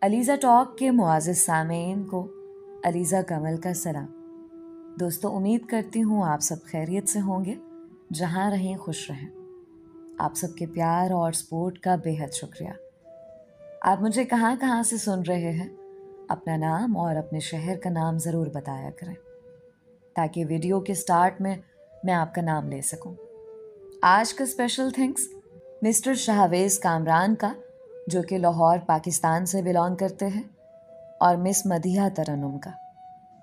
Alizeh talk کے معزز سامعین کو علیزہ کمل کا سلام۔ دوستو، امید کرتی ہوں آپ سب خیریت سے ہوں گے، جہاں رہیں خوش رہیں۔ آپ سب کے پیار اور سپورٹ کا بے حد شکریہ۔ آپ مجھے کہاں کہاں سے سن رہے ہیں، اپنا نام اور اپنے شہر کا نام ضرور بتایا کریں، تاکہ ویڈیو کے سٹارٹ میں آپ کا نام لے سکوں۔ آج کا اسپیشل تھینکس مسٹر شاہویز کامران کا، جو کہ لاہور پاکستان سے بلانگ کرتے ہیں، اور مس مدیحہ ترنم کا،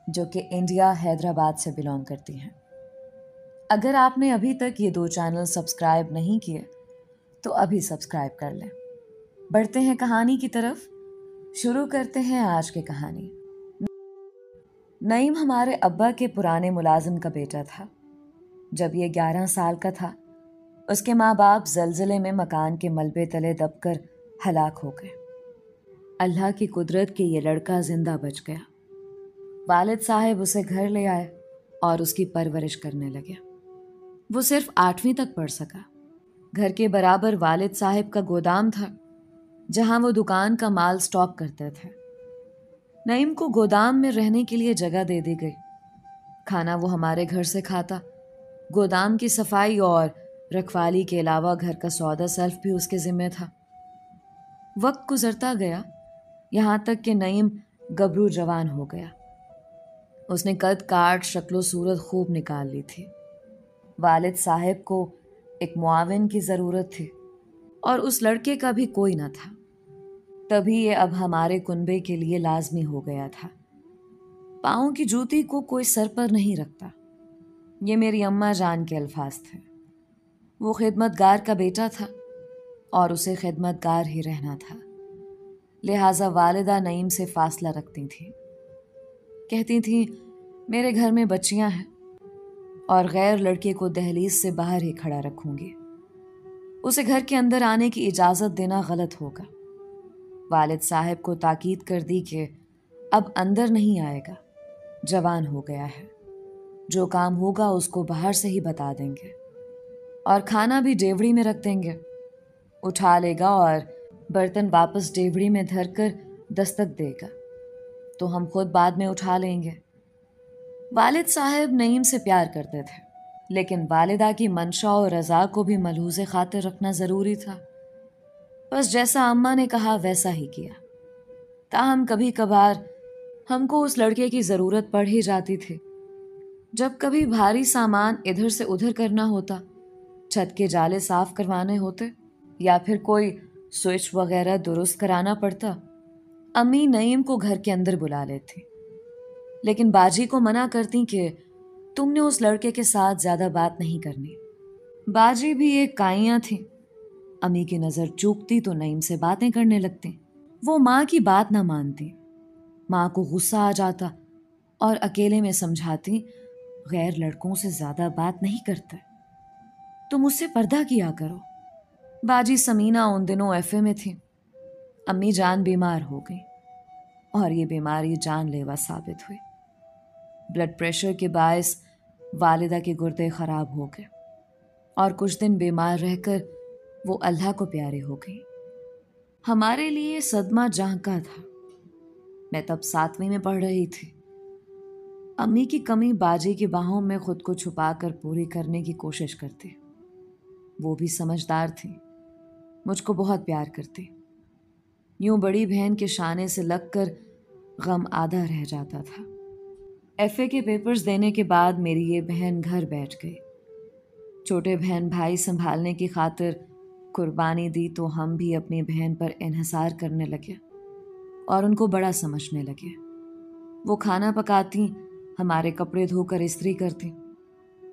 جو کہ انڈیا حیدرآباد سے بلانگ کرتی ہیں۔ اگر آپ نے ابھی تک یہ 2 چینل سبسکرائب نہیں کیے تو ابھی سبسکرائب کر لیں۔ بڑھتے ہیں کہانی کی طرف، شروع کرتے ہیں آج کی کہانی۔ نعیم ہمارے ابا کے پرانے ملازم کا بیٹا تھا۔ جب یہ 11 سال کا تھا، اس کے ماں باپ زلزلے میں مکان کے ملبے تلے دب کر ہلاک ہو گئے۔ اللہ کی قدرت کہ یہ لڑکا زندہ بچ گیا۔ والد صاحب اسے گھر لے آئے اور اس کی پرورش کرنے لگے۔ وہ صرف 8ویں تک پڑھ سکا۔ گھر کے برابر والد صاحب کا گودام تھا، جہاں وہ دکان کا مال سٹاک کرتے تھے۔ نعیم کو گودام میں رہنے کے لیے جگہ دے دی گئی۔ کھانا وہ ہمارے گھر سے کھاتا۔ گودام کی صفائی اور رکھوالی کے علاوہ گھر کا سودا سلف بھی اس کے ذمہ تھا۔ وقت گزرتا گیا، یہاں تک کہ نعیم گبرو جوان ہو گیا۔ اس نے قد کاٹ، شکل و صورت خوب نکال لی تھی۔ والد صاحب کو ایک معاون کی ضرورت تھی، اور اس لڑکے کا بھی کوئی نہ تھا۔ تبھی یہ اب ہمارے کنبے کے لیے لازمی ہو گیا تھا۔ پاؤں کی جوتی کو کوئی سر پر نہیں رکھتا، یہ میری اماں جان کے الفاظ تھے۔ وہ خدمت گار کا بیٹا تھا اور اسے خدمت گار ہی رہنا تھا، لہٰذا والدہ نعیم سے فاصلہ رکھتی تھیں۔ کہتی تھیں میرے گھر میں بچیاں ہیں اور غیر لڑکے کو دہلیز سے باہر ہی کھڑا رکھوں گی، اسے گھر کے اندر آنے کی اجازت دینا غلط ہوگا۔ والد صاحب کو تاکید کر دی کہ اب اندر نہیں آئے گا، جوان ہو گیا ہے، جو کام ہوگا اس کو باہر سے ہی بتا دیں گے، اور کھانا بھی ڈیوڑی میں رکھ دیں گے، اٹھا لے گا اور برتن واپس ڈیوڑی میں دھر کر دستک دے گا تو ہم خود بعد میں اٹھا لیں گے۔ والد صاحب نعیم سے پیار کرتے تھے، لیکن والدہ کی منشا اور رضا کو بھی ملحوظ خاطر رکھنا ضروری تھا۔ بس جیسا اماں نے کہا ویسا ہی کیا۔ تاہم کبھی کبھار ہم کو اس لڑکے کی ضرورت پڑ ہی جاتی تھی۔ جب کبھی بھاری سامان ادھر سے ادھر کرنا ہوتا، چھت کے جالے صاف کروانے ہوتے، یا پھر کوئی سوئچ وغیرہ درست کرانا پڑتا، امی نعیم کو گھر کے اندر بلا لیتی، لیکن باجی کو منع کرتی کہ تم نے اس لڑکے کے ساتھ زیادہ بات نہیں کرنی۔ باجی بھی ایک کائیاں تھیں، امی کی نظر چوکتی تو نعیم سے باتیں کرنے لگتی۔ وہ ماں کی بات نہ مانتی، ماں کو غصہ آ جاتا اور اکیلے میں سمجھاتی غیر لڑکوں سے زیادہ بات نہیں کرتے، تم اس سے پردہ کیا کرو۔ باجی سمینہ ان دنوں ایف اے میں تھی۔ امی جان بیمار ہو گئی اور یہ بیماری جان لیوا ثابت ہوئی۔ بلڈ پریشر کے باعث والدہ کے گردے خراب ہو گئے اور کچھ دن بیمار رہ کر وہ اللہ کو پیارے ہو گئی۔ ہمارے لیے صدمہ جہاں کا تھا۔ میں تب 7ویں میں پڑھ رہی تھی۔ امی کی کمی باجی کی باہوں میں خود کو چھپا کر پوری کرنے کی کوشش کرتی۔ وہ بھی سمجھدار تھی، مجھ کو بہت پیار کرتی۔ یوں بڑی بہن کے شانے سے لگ کر غم آدھا رہ جاتا تھا۔ ایف اے کے پیپرز دینے کے بعد میری یہ بہن گھر بیٹھ گئی۔ چھوٹے بہن بھائی سنبھالنے کی خاطر قربانی دی تو ہم بھی اپنی بہن پر انحصار کرنے لگے اور ان کو بڑا سمجھنے لگے۔ وہ کھانا پکاتی، ہمارے کپڑے دھو کر استری کرتی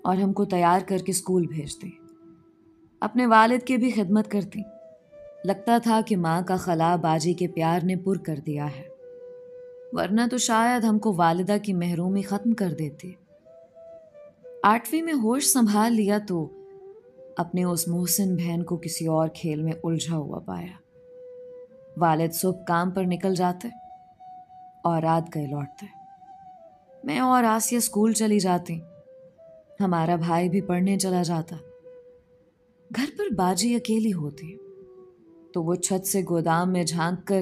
اور ہم کو تیار کر کے اسکول بھیجتی۔ اپنے والد کی بھی خدمت کرتی۔ لگتا تھا کہ ماں کا خلا باجی کے پیار نے پر کر دیا ہے، ورنہ تو شاید ہم کو والدہ کی محرومی ختم کر دیتی۔ 8ویں میں ہوش سنبھال لیا تو اپنے اس محسن بہن کو کسی اور کھیل میں الجھا ہوا پایا۔ والد صبح کام پر نکل جاتے اور رات گئے لوٹتے۔ میں اور آسیہ اسکول چلی جاتی، ہمارا بھائی بھی پڑھنے چلا جاتا۔ گھر پر باجی اکیلی ہوتی تو وہ چھت سے گودام میں جھانک کر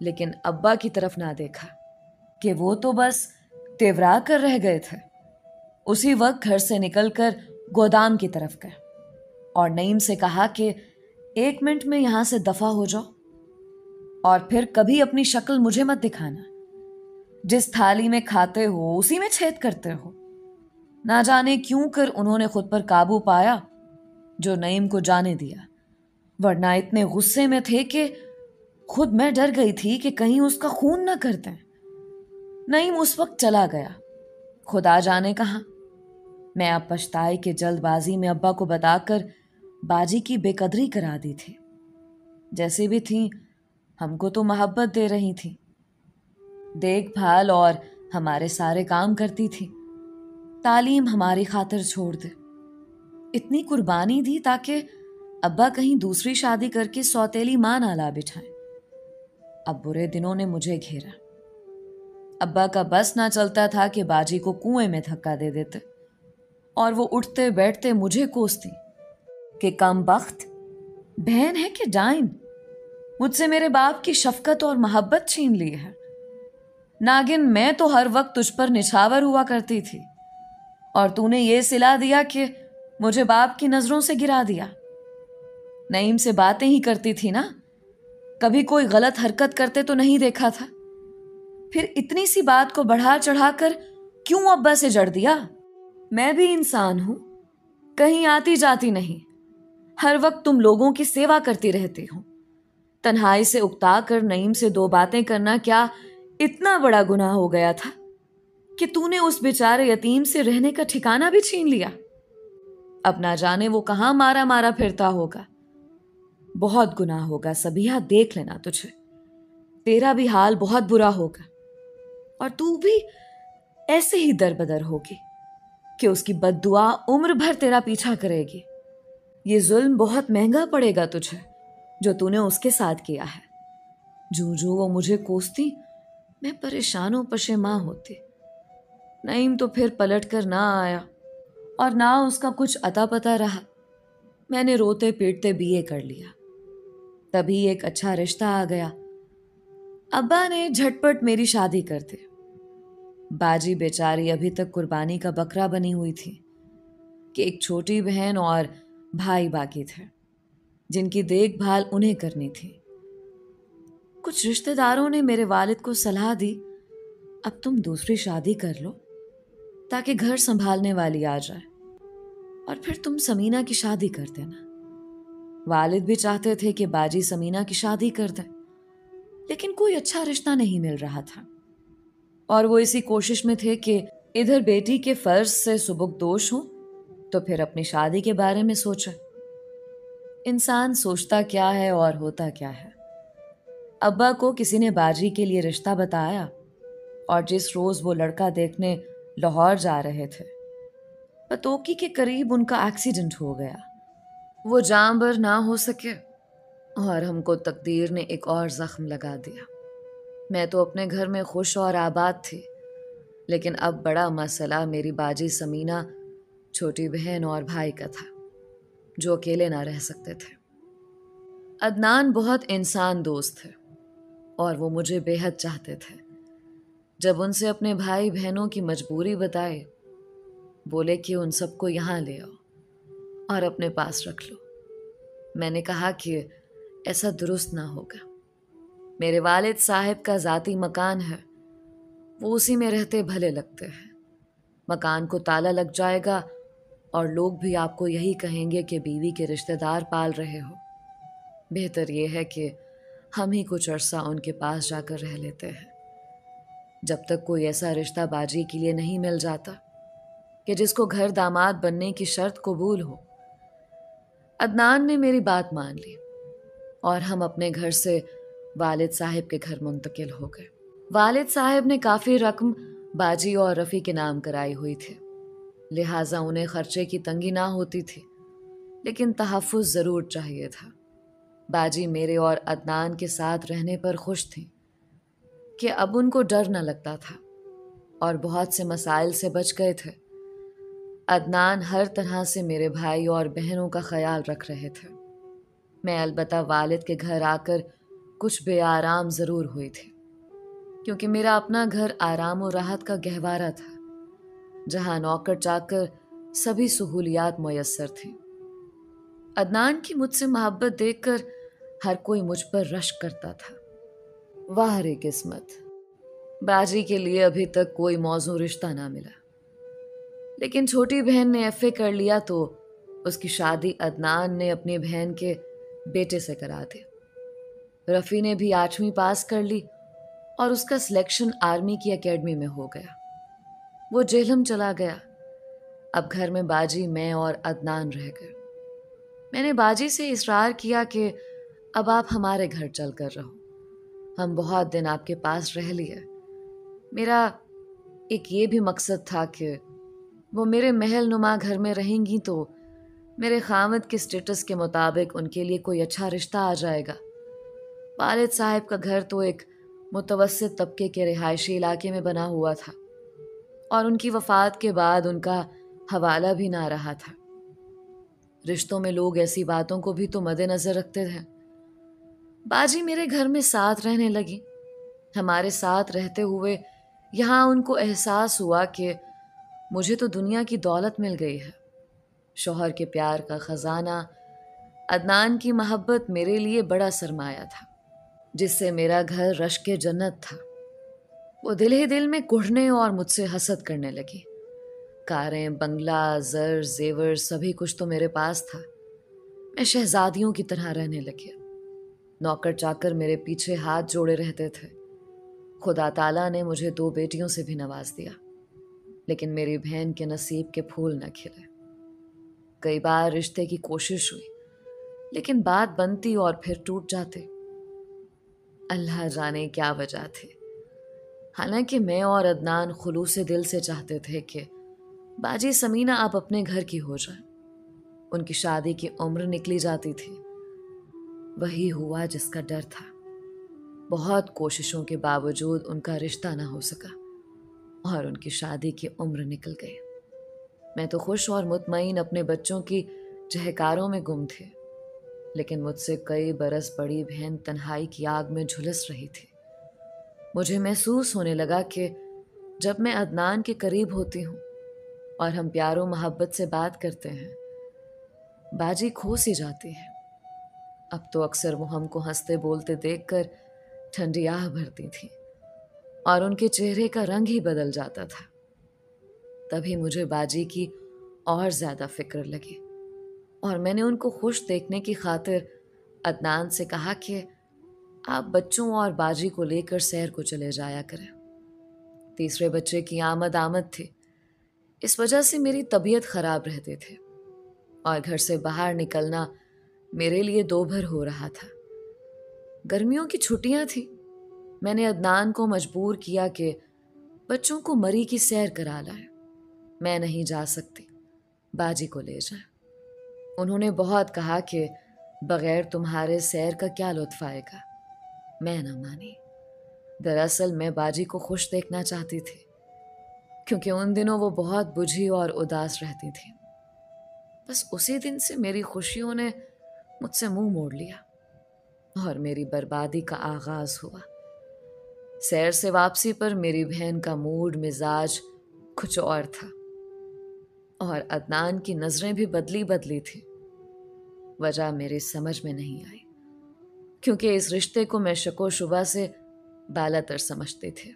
لیکن ابا کی طرف نہ دیکھا کہ وہ تو بس تیورا کر رہ گئے تھے۔ اسی وقت گھر سے نکل کر گودام کی طرف گئے اور نعیم سے کہا کہ 1 منٹ میں یہاں سے دفع ہو جاؤ اور پھر کبھی اپنی شکل مجھے مت دکھانا۔ جس تھالی میں کھاتے ہو اسی میں چھید کرتے ہو۔ نہ جانے کیوں کر انہوں نے خود پر قابو پایا جو نعیم کو جانے دیا، ورنہ اتنے غصے میں تھے کہ خود میں ڈر گئی تھی کہ کہیں اس کا خون نہ کر دیں۔ نعیم اس وقت چلا گیا، خدا جانے کہاں۔ میں اب پچھتائی کہ جلد بازی میں ابا کو بتا کر باجی کی بے قدری کرا دی تھی۔ جیسے بھی تھیں ہم کو تو محبت دے رہی تھی، دیکھ بھال اور ہمارے سارے کام کرتی تھی، تعلیم ہماری خاطر چھوڑ دے۔ اتنی قربانی دی تاکہ ابا کہیں دوسری شادی کر کے سوتیلی ماں نہ لا بٹھائیں۔ اب برے دنوں نے مجھے گھیرا۔ ابا کا بس نہ چلتا تھا کہ باجی کو کنویں میں دھکا دے دیتے اور وہ اٹھتے بیٹھتے مجھے کوستی کہ کم بخت بہن ہے کہ ڈائن، مجھ سے میرے باپ کی شفقت اور محبت چھین لی ہے۔ ناگن میں تو ہر وقت تجھ پر نچھاور ہوا کرتی تھی اور تو نے یہ صلا دیا کہ مجھے باپ کی نظروں سے گرا دیا۔ نعیم سے باتیں ہی کرتی تھی نا، کبھی کوئی غلط حرکت کرتے تو نہیں دیکھا تھا، پھر اتنی سی بات کو بڑھا چڑھا کر کیوں ابا سے جڑ دیا؟ میں بھی انسان ہوں، کہیں آتی جاتی نہیں، ہر وقت تم لوگوں کی سیوا کرتی رہتی ہوں۔ تنہائی سے اکتا کر نعیم سے 2 باتیں کرنا کیا اتنا بڑا گناہ ہو گیا تھا کہ تو نے اس بیچارے یتیم سے رہنے کا ٹھکانہ بھی چھین لیا؟ اب نہ جانے وہ کہاں مارا مارا پھرتا ہوگا۔ بہت گناہ ہوگا سبیہ، دیکھ لینا تجھے، تیرا بھی حال بہت برا ہوگا اور تو بھی ایسے ہی در بدر ہوگی کہ اس کی بد دعا عمر بھر تیرا پیچھا کرے گی۔ یہ ظلم بہت مہنگا پڑے گا تجھے جو تو نے اس کے ساتھ کیا ہے۔ جو وہ مجھے کوستی میں پریشان و پشیماں ہوتی۔ نعیم تو پھر پلٹ کر نہ آیا اور نہ اس کا کچھ اتا پتا رہا۔ میں نے روتے پیٹتے BA کر لیا، تبھی ایک اچھا رشتہ آ گیا۔ ابا نے جھٹ پٹ میری شادی کر دی۔ باجی بیچاری ابھی تک قربانی کا بکرا بنی ہوئی تھی کہ ایک چھوٹی بہن اور بھائی باقی تھے جن کی دیکھ بھال انہیں کرنی تھی۔ کچھ رشتہ داروں نے میرے والد کو صلاح دی اب تم دوسری شادی کر لو تاکہ گھر سنبھالنے والی آ جائے اور پھر تم سمینہ کی شادی کر دینا۔ والد بھی چاہتے تھے کہ باجی سمینہ کی شادی کر دیں، لیکن کوئی اچھا رشتہ نہیں مل رہا تھا اور وہ اسی کوشش میں تھے کہ ادھر بیٹی کے فرض سے سبکدوش ہوں تو پھر اپنی شادی کے بارے میں سوچے۔ انسان سوچتا کیا ہے اور ہوتا کیا ہے۔ ابا کو کسی نے باجی کے لیے رشتہ بتایا اور جس روز وہ لڑکا دیکھنے لاہور جا رہے تھے، پتوکی کے قریب ان کا ایکسیڈنٹ ہو گیا۔ وہ جاں بر نہ ہو سکے اور ہم کو تقدیر نے ایک اور زخم لگا دیا۔ میں تو اپنے گھر میں خوش اور آباد تھی، لیکن اب بڑا مسئلہ میری باجی سمینہ، چھوٹی بہن اور بھائی کا تھا جو اکیلے نہ رہ سکتے تھے۔ عدنان بہت انسان دوست تھے اور وہ مجھے بے حد چاہتے تھے۔ جب ان سے اپنے بھائی بہنوں کی مجبوری بتائی، بولے کہ ان سب کو یہاں لے آؤ اور اپنے پاس رکھ لو۔ میں نے کہا کہ ایسا درست نہ ہوگا۔ میرے والد صاحب کا ذاتی مکان ہے، وہ اسی میں رہتے بھلے لگتے ہیں۔ مکان کو تالا لگ جائے گا اور لوگ بھی آپ کو یہی کہیں گے کہ بیوی کے رشتہ دار پال رہے ہو۔ بہتر یہ ہے کہ ہم ہی کچھ عرصہ ان کے پاس جا کر رہ لیتے ہیں، جب تک کوئی ایسا رشتہ باجی کے لیے نہیں مل جاتا کہ جس کو گھر داماد بننے کی شرط قبول ہو۔ عدنان نے میری بات مان لی اور ہم اپنے گھر سے والد صاحب کے گھر منتقل ہو گئے۔ والد صاحب نے کافی رقم باجی اور رفیع کے نام کرائی ہوئی تھی، لہٰذا انہیں خرچے کی تنگی نہ ہوتی تھی، لیکن تحفظ ضرور چاہیے تھا۔ باجی میرے اور عدنان کے ساتھ رہنے پر خوش تھی کہ اب ان کو ڈر نہ لگتا تھا اور بہت سے مسائل سے بچ گئے تھے۔ عدنان ہر طرح سے میرے بھائی اور بہنوں کا خیال رکھ رہے تھے۔ میں البتہ والد کے گھر آ کر کچھ بے آرام ضرور ہوئی تھی، کیونکہ میرا اپنا گھر آرام و راحت کا گہوارہ تھا، جہاں نوکر چاکر سبھی سہولیات میسر تھیں۔ عدنان کی مجھ سے محبت دیکھ کر ہر کوئی مجھ پر رشک کرتا تھا۔ واہ رے قسمت، باجی کے لیے ابھی تک کوئی موزوں رشتہ نہ ملا، لیکن چھوٹی بہن نے ایف اے کر لیا تو اس کی شادی عدنان نے اپنی بہن کے بیٹے سے کرا دی۔ رفیع نے بھی 8ویں پاس کر لی اور اس کا سلیکشن آرمی کی اکیڈمی میں ہو گیا۔ وہ جہلم چلا گیا۔ اب گھر میں باجی، میں اور عدنان رہ گئے۔ میں نے باجی سے اصرار کیا کہ اب آپ ہمارے گھر چل کر رہو، ہم بہت دن آپ کے پاس رہ لیے۔ میرا ایک یہ بھی مقصد تھا کہ وہ میرے محل نما گھر میں رہیں گی تو میرے خامد کے سٹیٹس کے مطابق ان کے لیے کوئی اچھا رشتہ آ جائے گا۔ والد صاحب کا گھر تو ایک متوسط طبقے کے رہائشی علاقے میں بنا ہوا تھا، اور ان کی وفات کے بعد ان کا حوالہ بھی نہ رہا تھا۔ رشتوں میں لوگ ایسی باتوں کو بھی تو مد نظر رکھتے تھے۔ باجی میرے گھر میں ساتھ رہنے لگی۔ ہمارے ساتھ رہتے ہوئے یہاں ان کو احساس ہوا کہ مجھے تو دنیا کی دولت مل گئی ہے، شوہر کے پیار کا خزانہ، عدنان کی محبت میرے لیے بڑا سرمایہ تھا، جس سے میرا گھر رشک جنت تھا۔ وہ دل ہی دل میں کڑھنے اور مجھ سے حسد کرنے لگی۔ کاریں، بنگلہ، زر، زیور، سبھی کچھ تو میرے پاس تھا۔ میں شہزادیوں کی طرح رہنے لگی۔ نوکر چاکر میرے پیچھے ہاتھ جوڑے رہتے تھے۔ خدا تعالیٰ نے مجھے 2 بیٹیوں سے بھی نواز دیا، لیکن میری بہن کے نصیب کے پھول نہ کھلے۔ کئی بار رشتے کی کوشش ہوئی، لیکن بات بنتی اور پھر ٹوٹ جاتے۔ اللہ جانے کیا وجہ تھی۔ حالانکہ میں اور عدنان خلوص دل سے چاہتے تھے کہ باجی سمینہ اب اپنے گھر کی ہو جائے۔ ان کی شادی کی عمر نکلی جاتی تھی۔ وہی ہوا جس کا ڈر تھا۔ بہت کوششوں کے باوجود ان کا رشتہ نہ ہو سکا اور ان کی شادی کی عمر نکل گئی۔ میں تو خوش اور مطمئن اپنے بچوں کی چہکاروں میں گم تھی، لیکن مجھ سے کئی برس بڑی بہن تنہائی کی آگ میں جھلس رہی تھی۔ مجھے محسوس ہونے لگا کہ جب میں عدنان کے قریب ہوتی ہوں اور ہم پیار و محبت سے بات کرتے ہیں، باجی کھو سی جاتی ہے۔ اب تو اکثر وہ ہم کو ہنستے بولتے دیکھ کر ٹھنڈی آہ بھرتی تھی اور ان کے چہرے کا رنگ ہی بدل جاتا تھا۔ تبھی مجھے باجی کی اور زیادہ فکر لگی اور میں نے ان کو خوش دیکھنے کی خاطر عدنان سے کہا کہ آپ بچوں اور باجی کو لے کر سیر کو چلے جایا کریں۔ تیسرے بچے کی آمد تھی، اس وجہ سے میری طبیعت خراب رہتی تھی اور گھر سے باہر نکلنا میرے لیے دوبھر ہو رہا تھا۔ گرمیوں کی چھٹیاں تھیں۔ میں نے عدنان کو مجبور کیا کہ بچوں کو مری کی سیر کرا لائے۔ میں نہیں جا سکتی، باجی کو لے جائیں۔ انہوں نے بہت کہا کہ بغیر تمہارے سیر کا کیا لطف آئے گا۔ میں نہ مانی۔ دراصل میں باجی کو خوش دیکھنا چاہتی تھی، کیونکہ ان دنوں وہ بہت بجھی اور اداس رہتی تھی۔ بس اسی دن سے میری خوشیوں نے مجھ سے منہ موڑ لیا اور میری بربادی کا آغاز ہوا۔ سیر سے واپسی پر میری بہن کا موڈ مزاج کچھ اور تھا اور عدنان کی نظریں بھی بدلی تھی۔ وجہ میری سمجھ میں نہیں آئی، کیونکہ اس رشتے کو میں شک و شبہ سے بالاتر سمجھتی تھی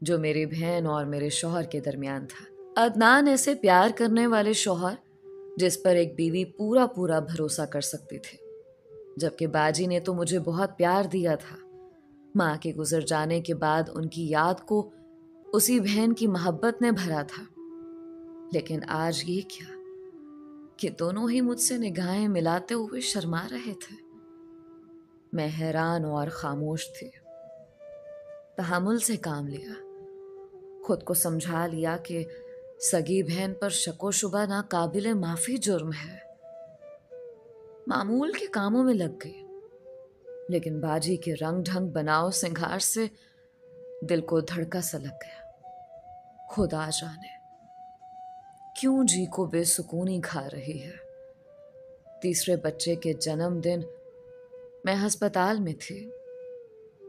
جو میری بہن اور میرے شوہر کے درمیان تھا۔ عدنان ایسے پیار کرنے والے شوہر جس پر ایک بیوی پورا بھروسہ کر سکتی تھی، جبکہ باجی نے تو مجھے بہت پیار دیا تھا۔ ماں کے گزر جانے کے بعد ان کی یاد کو اسی بہن کی محبت نے بھرا تھا، لیکن آج یہ کیا کہ دونوں ہی مجھ سے نگاہیں ملاتے ہوئے شرما رہے تھے۔ میں حیران اور خاموش تھی۔ تحمل سے کام لیا، خود کو سمجھا لیا کہ سگی بہن پر شک و شبہ ناقابل معافی جرم ہے۔ معمول کے کاموں میں لگ گئی، لیکن باجی کے رنگ ڈھنگ بناؤ سنگھار سے دل کو دھڑکا سا لگ گیا۔ خدا جانے کیوں جی کو بے سکونی کھا رہی ہے۔ تیسرے بچے کے جنم دن میں ہسپتال میں تھی